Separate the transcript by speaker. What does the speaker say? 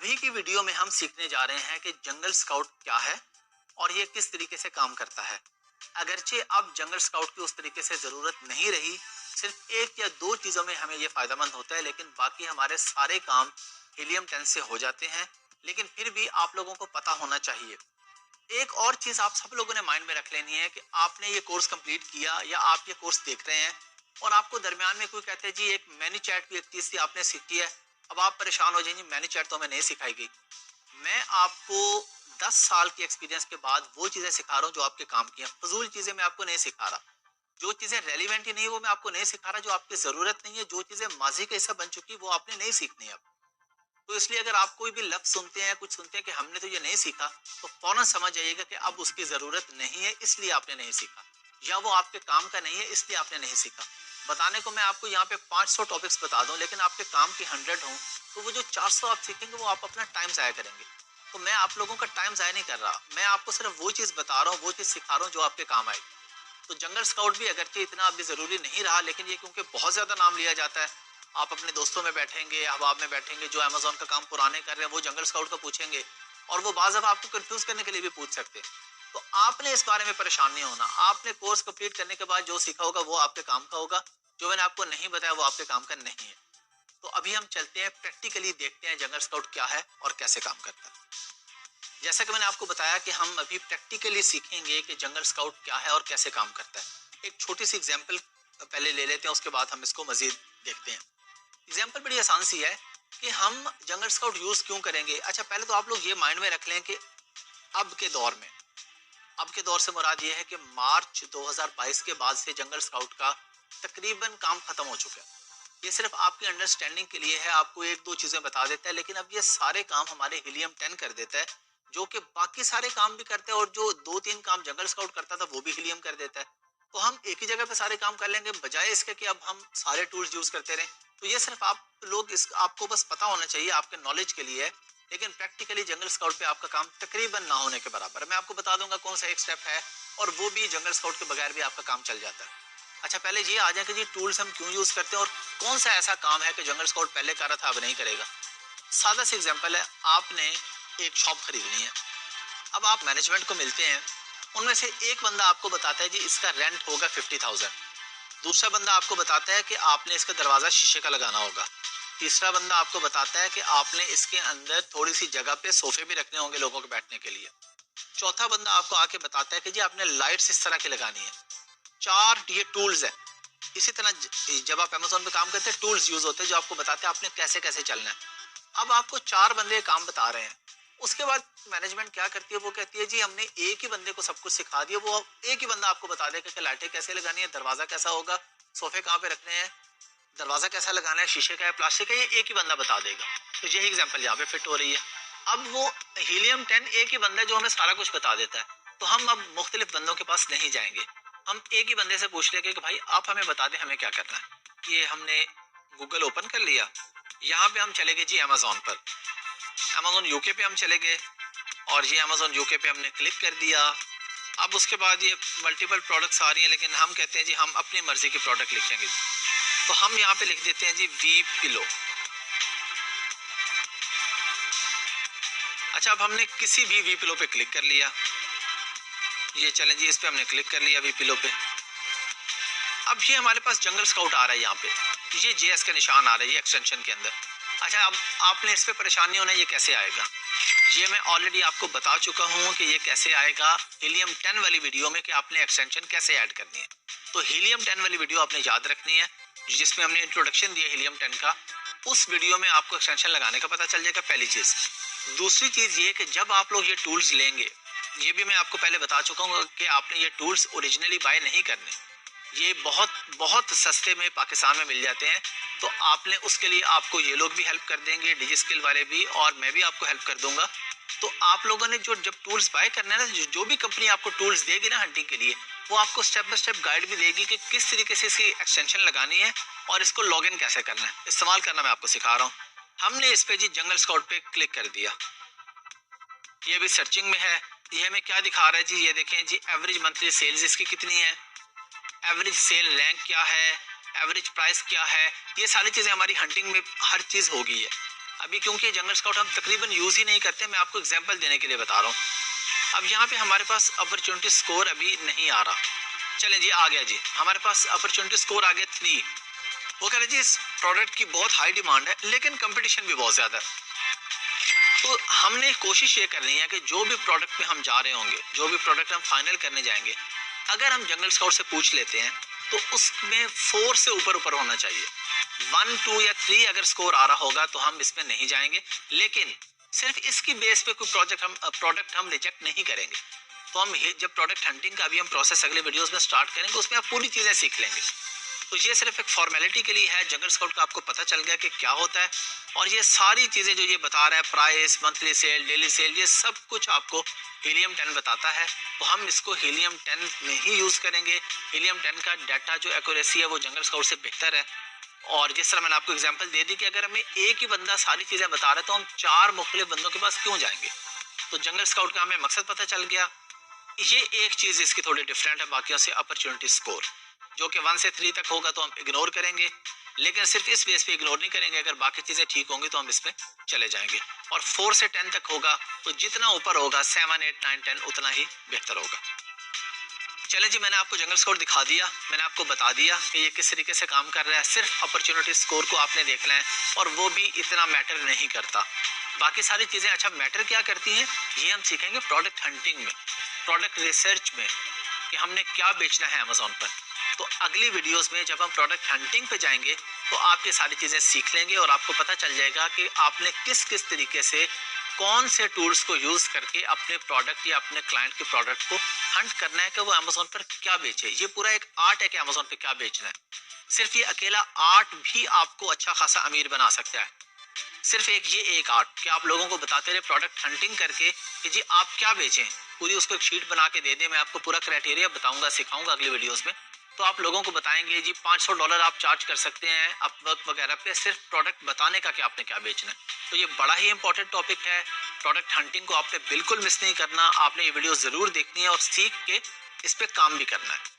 Speaker 1: अभी की वीडियो में हम सीखने जा रहे हैं कि जंगल स्काउट क्या है और ये किस तरीके से काम करता है। अगरचे अब जंगल स्काउट की उस तरीके से ज़रूरत नहीं रही, सिर्फ एक या दो चीज़ों में हमें ये फ़ायदेमंद होता है, लेकिन बाकी हमारे सारे काम हीलियम 10 से हो जाते हैं। लेकिन फिर भी आप लोगों को पता होना चाहिए। एक और चीज़ आप सब लोगों ने माइंड में रख लेनी है कि आपने ये कोर्स कंप्लीट किया या आप ये कोर्स देख रहे हैं और आपको दरमियान में कोई कहते हैं जी एक मैनी चैट भी एक चीज़ थी आपने सीखी है, अब आप परेशान हो जाएंगे मैनी चैट तो हमें नहीं सिखाई गई। मैं आपको 10 साल की एक्सपीरियंस के बाद वो चीज़ें सिखा रहा हूँ जो आपके काम की हैं। फजूल चीज़ें मैं आपको नहीं सिखा रहा, जो चीज़ें रेलिवेंट ही नहीं है वो मैं आपको नहीं सिखा रहा, जो आपकी ज़रूरत नहीं है, जो चीज़ें माजी का हिस्सा बन चुकी वो आपने नहीं सीखनी है अब। तो इसलिए अगर आप कोई भी लफ्ज सुनते हैं, कुछ सुनते हैं कि हमने तो ये नहीं सीखा, तो फौरन समझ जाइएगा कि अब उसकी जरूरत नहीं है इसलिए आपने नहीं सीखा, या वो आपके काम का नहीं है इसलिए आपने नहीं सीखा। बताने को मैं आपको यहाँ पे 500 टॉपिक्स बता दूं, लेकिन आपके काम की 100 हों, तो वो जो 400 आप सीखेंगे वो आप अपना टाइम जाया करेंगे। तो मैं आप लोगों का टाइम जाया नहीं कर रहा, मैं आपको सिर्फ वो चीज़ बता रहा हूँ, वो चीज़ सिखा रहा हूँ जो आपके काम आएगी। तो जंगल स्काउट भी अगरचे इतना अभी ज़रूरी नहीं रहा, लेकिन ये क्योंकि बहुत ज़्यादा नाम लिया जाता है, आप अपने दोस्तों में बैठेंगे, अहबाब में बैठेंगे जो अमेजोन का काम पुराने कर रहे हैं वो जंगल स्काउट का पूछेंगे, और वो बाज़ दफ़ा आपको कंफ्यूज करने के लिए भी पूछ सकते हैं। तो आपने इस बारे में परेशान नहीं होना, आपने कोर्स कंप्लीट करने के बाद जो सीखा होगा वो आपके काम का होगा, जो मैंने आपको नहीं बताया वो आपके काम का नहीं है। तो अभी हम चलते हैं प्रैक्टिकली देखते हैं जंगल स्काउट क्या है और कैसे काम करता है। जैसा कि मैंने आपको बताया कि हम अभी प्रैक्टिकली सीखेंगे कि जंगल स्काउट क्या है और कैसे काम करता है। एक छोटी सी एग्जांपल पहले ले लेते हैं, उसके बाद हम इसको मजीद देखते हैं। एग्जांपल बड़ी आसान सी है कि हम जंगल स्काउट यूज क्यों करेंगे। अच्छा, पहले तो आप लोग ये माइंड में रख लें कि अब के दौर में, अब के दौर से मुराद ये है कि मार्च 2022 के बाद से जंगल स्काउट का तकरीबन काम खत्म हो चुका है। ये सिर्फ आपकी अंडरस्टैंडिंग के लिए है, आपको एक दो चीजें बता देता है, लेकिन अब ये सारे काम हमारे हीलियम 10 कर देता है, जो कि बाकी सारे काम भी करते हैं, और जो दो तीन काम जंगल स्काउट करता था वो भी हीलियम कर देता है। तो हम एक ही जगह पे सारे काम कर लेंगे, बजाय इसके कि अब हम सारे टूल्स यूज करते रहें। तो ये सिर्फ आप लोग इस आपको बस पता होना चाहिए, आपके नॉलेज के लिए है, लेकिन प्रैक्टिकली जंगल स्काउट पे आपका काम तकरीबन ना होने के बराबर है। मैं आपको बता दूंगा कौन सा एक स्टेप है, और वो भी जंगल स्काउट के बगैर भी आपका काम चल जाता है। अच्छा, पहले ये आ जाए कि जी टूल्स हम क्यों यूज करते हैं और कौन सा ऐसा काम है कि जंगल स्काउट पहले कर रहा था अब नहीं करेगा। सादा सी एग्जांपल है, आपने एक शॉप खरीदनी है, अब आप मैनेजमेंट को मिलते हैं, उनमें से एक बंदा आपको बताता है जी इसका रेंट होगा 50,000, दूसरा बंदा आपको बताता है कि आपने इसका दरवाजा शीशे का लगाना होगा, तीसरा बंदा आपको बताता है कि आपने इसके अंदर थोड़ी सी जगह पे सोफे भी रखने होंगे लोगों के बैठने के लिए, चौथा बंदा आपको आके बताता है कि जी आपने लाइट्स इस तरह की लगानी है। चार ये टूल्स है। इसी तरह जब आप अमेज़न पे काम करते हैं, टूल्स यूज होते हैं जो आपको बताते हैं आपने कैसे कैसे चलना है। अब आपको चार बंदे काम बता रहे हैं, उसके बाद मैनेजमेंट क्या करती है, वो कहती है जी हमने एक ही बंदे को सब कुछ सिखा दिया, वो एक ही बंदा आपको बता देगा कि लाइटें कैसे लगानी है, दरवाजा कैसा होगा, सोफे कहाँ पे रखने हैं, दरवाजा कैसा लगाना है, शीशे का है प्लास्टिक का, ये एक ही बंदा बता देगा। तो यही एग्जांपल यहाँ पे फिट हो रही है। अब वो हीलियम 10 एक ही बंदा है जो हमें सारा कुछ बता देता है, तो हम अब मुख्तलिफ बंदों के पास नहीं जाएंगे, हम एक ही बंदे से पूछ लेंगे कि भाई आप हमें बता दें हमें क्या करना है। ये हमने गूगल ओपन कर लिया, यहाँ पे हम चले गए जी अमेजोन पर, अमेजोन यूके पे हम चले गए, और ये अमेजोन यूके पे हमने क्लिक कर दिया। अब उसके बाद ये मल्टीपल प्रोडक्ट्स आ रही हैं, लेकिन हम कहते हैं जी हम अपनी मर्जी के प्रोडक्ट लिखेंगे, तो हम यहाँ पे लिख देते हैं जी वी पिलो। अच्छा, अब हमने किसी भी वी पिलो पे क्लिक कर लिया, ये चलें जी इस पे हमने क्लिक कर लिया वी पिलो पे। अब ये हमारे पास जंगल स्काउट आ रहा है, यहाँ पे ये जेएस का निशान आ रहा है ये एक्सटेंशन के अंदर। अच्छा, अब आपने इस पे परेशान नहीं होना, ये कैसे आएगा, ये मैं ऑलरेडी आपको बता चुका हूँ कि ये कैसे आएगा हीलियम 10 वाली वीडियो में, कि आपने एक्सटेंशन कैसे ऐड करनी है। तो हीलियम 10 वाली वीडियो आपने याद रखनी है, जिसमें हमने इंट्रोडक्शन दिया हीलियम 10 का, उस वीडियो में आपको एक्सटेंशन लगाने का पता चल जाएगा, पहली चीज। दूसरी चीज ये कि जब आप लोग ये टूल्स लेंगे, ये भी मैं आपको पहले बता चुका हूँ कि आपने ये टूल्स ओरिजिनली बाय नहीं करने, ये बहुत बहुत सस्ते में पाकिस्तान में मिल जाते हैं। तो आपने उसके लिए आपको ये लोग भी हेल्प कर देंगे, डिजिस्किल वाले भी, और मैं भी आपको हेल्प कर दूंगा। तो आप लोगों ने जो जब टूल्स बाय करना है ना, जो भी कंपनी आपको टूल्स देगी ना हंटिंग के लिए, वो आपको स्टेप बाय स्टेप गाइड भी देगी कि किस तरीके से इसकी एक्सटेंशन लगानी है और इसको लॉगिन कैसे करना है, इस्तेमाल करना मैं आपको सिखा रहा हूँ। हमने इस पे जी जंगल स्काउट पे क्लिक कर दिया, ये भी सर्चिंग में है। ये हमें क्या दिखा रहा है जी, ये देखें जी एवरेज मंथली सेल्स इसकी कितनी है, एवरेज सेल रैंक क्या है, एवरेज प्राइस क्या है, ये सारी चीज़ें हमारी हंटिंग में हर चीज़ हो गई है। अभी क्योंकि जंगल स्काउट हम तकरीबन यूज़ ही नहीं करते, मैं आपको एग्जांपल देने के लिए बता रहा हूँ। अब यहाँ पे हमारे पास अपॉर्चुनिटी स्कोर अभी नहीं आ रहा। चले जी, आ गया जी, हमारे पास अपॉर्चुनिटी स्कोर आ गया 3। वो कह रहे जी इस प्रोडक्ट की बहुत हाई डिमांड है लेकिन कंपटीशन भी बहुत ज़्यादा है। तो हमने कोशिश ये करनी है कि जो भी प्रोडक्ट पे हम जा रहे होंगे, जो भी प्रोडक्ट हम फाइनल करने जाएंगे, अगर हम जंगल स्काउट से पूछ लेते हैं तो उसमें 4 से ऊपर ऊपर होना चाहिए। 1, 2 या 3 अगर स्कोर आ रहा होगा तो हम इसमें नहीं जाएंगे, लेकिन सिर्फ इसकी बेस पे कोई प्रोडक्ट हम रिजेक्ट नहीं करेंगे। तो हम जब प्रोडक्ट हंटिंग का अभी हम प्रोसेस अगले वीडियोस में स्टार्ट करेंगे, उसमें आप पूरी चीज़ें सीख लेंगे। तो ये सिर्फ एक फॉर्मेलिटी के लिए है। जंगल स्काउट का आपको पता चल गया कि क्या होता है, और ये सारी चीज़ें जो ये बता रहा है, price, monthly cell, daily cell, ये सब कुछ आपको हीलियम 10 बताता है। तो हम इसको हीलियम 10 में ही यूज़ करेंगे। हीलियम 10 का डाटा जो एक्यूरेसी है वो जंगल स्काउट से बेहतर है। और जिस तरह मैंने आपको एग्जांपल दे दी कि अगर हमें एक ही बंदा सारी चीज़ें बता रहा है तो हम 4 मुख्तलिफ बंदों के पास क्यों जाएंगे। तो जंगल स्काउट का हमें मकसद पता चल गया। ये एक चीज़ इसकी थोड़ी डिफरेंट है बाकियों से, अपॉर्चुनिटी स्कोर जो कि 1 से 3 तक होगा तो हम इग्नोर करेंगे, लेकिन सिर्फ इस बेस पे इग्नोर नहीं करेंगे। अगर बाकी चीज़ें ठीक होंगी तो हम इसमें चले जाएंगे। और 4 से 10 तक होगा तो जितना ऊपर होगा 7, 8, 9, 10 उतना ही बेहतर होगा। चले जी, मैंने आपको जंगल स्कोर दिखा दिया, मैंने आपको बता दिया कि ये किस तरीके से काम कर रहा है। सिर्फ अपॉर्चुनिटी स्कोर को आपने देखना है, और वो भी इतना मैटर नहीं करता। बाकी सारी चीज़ें अच्छा मैटर क्या करती हैं, ये हम सीखेंगे प्रोडक्ट हंटिंग में, प्रोडक्ट रिसर्च में, कि हमने क्या बेचना है अमेज़ॉन पर। तो अगली वीडियोस में जब हम प्रोडक्ट हंटिंग पे जाएंगे तो आप ये सारी चीज़ें सीख लेंगे और आपको पता चल जाएगा कि आपने किस किस तरीके से कौन से टूल्स को यूज़ करके अपने प्रोडक्ट या अपने क्लाइंट के प्रोडक्ट को हंट करना है कि वो अमेज़ॉन पर क्या बेचे। ये पूरा एक आर्ट है कि अमेज़ॉन पे क्या बेचना है। सिर्फ ये अकेला आर्ट भी आपको अच्छा खासा अमीर बना सकता है। सिर्फ एक आर्ट कि आप लोगों को बताते रहे प्रोडक्ट हंटिंग करके कि जी आप क्या बेचें, पूरी उसको एक शीट बना के दे दें। मैं आपको पूरा क्राइटेरिया बताऊंगा, सिखाऊंगा अगली वीडियोस में। तो आप लोगों को बताएंगे जी $500 आप चार्ज कर सकते हैं अपवर्क वगैरह पे, सिर्फ प्रोडक्ट बताने का कि आपने क्या बेचना है। तो ये बड़ा ही इंपॉर्टेंट टॉपिक है। प्रोडक्ट हंटिंग को आपने बिल्कुल मिस नहीं करना, आपने ये वीडियो ज़रूर देखनी है और सीख के इस पर काम भी करना है।